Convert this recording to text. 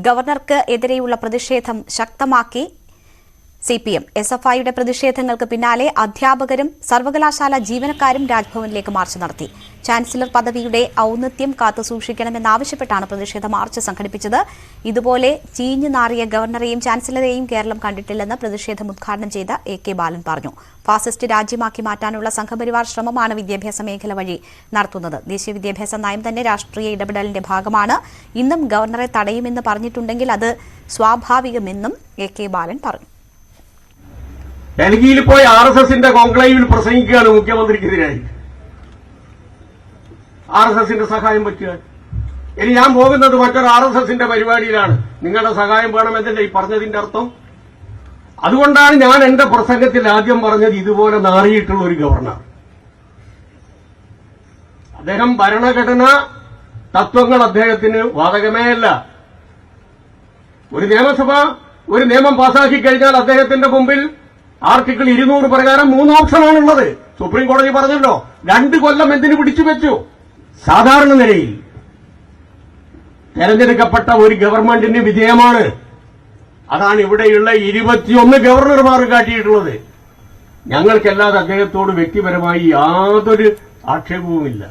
ഗവർണർക്ക് എതിരെയുള്ള പ്രതിഷേധം ശക്തമാക്കി CPM. SFIയുടെ പ്രതിഷേധങ്ങൾക്ക് പിന്നാലെ അധ്യാപകരും സർവകലാശാല ജീവനക്കാരും രാജ്ഭവനിലേക്ക് മാർച്ച് നടത്തി. ചാൻസലർ പദവിയുടെ ഔന്നത്യം കാത്തുസൂക്ഷിക്കണമെന്നാവശ്യപ്പെട്ടാണ് പ്രതിഷേധ മാർച്ച് സംഘടിപ്പിച്ചത്. ഇതുപോലെ ചീഞ്ഞു നാറിയ ഗവർണറെയും ചാൻസലറെയും കേരളം കണ്ടിട്ടില്ലെന്ന് പ്രതിഷേധം ഉദ്ഘാടനം ചെയ്ത AK ബാലൻ പറഞ്ഞു. ഫാസിസ്റ്റ് രാജ്യമാക്കി മാറ്റാനുള്ള സംഘപരിവാർ ശ്രമമാണ് വിദ്യാഭ്യാസ മേഖല വഴി നടത്തുന്നത്. ദേശീയ വിദ്യാഭ്യാസ നയം തന്നെ രാഷ്ട്രീയ ഇടപെടലിന്റെ ഭാഗമാണ്. ഇന്നും ഗവർണറെ തടയുമെന്ന് പറഞ്ഞിട്ടുണ്ടെങ്കിൽ അത് സ്വാഭാവികമെന്നും AK ബാലൻ പറഞ്ഞു. ഡൽഹിയിൽ പോയി RSSന്റെ കോൺക്ലേവിൽ പ്രസംഗിക്കുകയാണ് മുഖ്യമന്ത്രിക്കെതിരായി. RSSന്റെ സഹായം പറ്റുക. ഇനി ഞാൻ പോകുന്നത് മറ്റൊരു RSSന്റെ പരിപാടിയിലാണ്. നിങ്ങളുടെ സഹായം വേണമെന്നല്ലേ ഈ പറഞ്ഞതിന്റെ അർത്ഥം? അതുകൊണ്ടാണ് ഞാൻ എന്റെ പ്രസംഗത്തിൽ ആദ്യം പറഞ്ഞത് ഇതുപോലെ നാറിയിട്ടുള്ള ഒരു ഗവർണർ. അദ്ദേഹം ഭരണഘടന തത്വങ്ങൾ അദ്ദേഹത്തിന് ബാധകമേ അല്ല. ഒരു നിയമം പാസാക്കി കഴിഞ്ഞാൽ അദ്ദേഹത്തിന്റെ മുമ്പിൽ ആർട്ടിക്കിൾ 200 പ്രകാരം 3 ഓപ്ഷനാണുള്ളത്. സുപ്രീം കോടതി പറഞ്ഞല്ലോ 2 കൊല്ലം എന്തിനു പിടിച്ചു വെച്ചു. സാധാരണ നിലയിൽ തെരഞ്ഞെടുക്കപ്പെട്ട ഒരു ഗവൺമെന്റിന് വിധേയമാണ്. അതാണ് ഇവിടെയുള്ള 21 ഗവർണർമാർ കാട്ടിയിട്ടുള്ളത്. ഞങ്ങൾക്കല്ലാതെ അദ്ദേഹത്തോട് വ്യക്തിപരമായി യാതൊരു ആക്ഷേപവുമില്ല.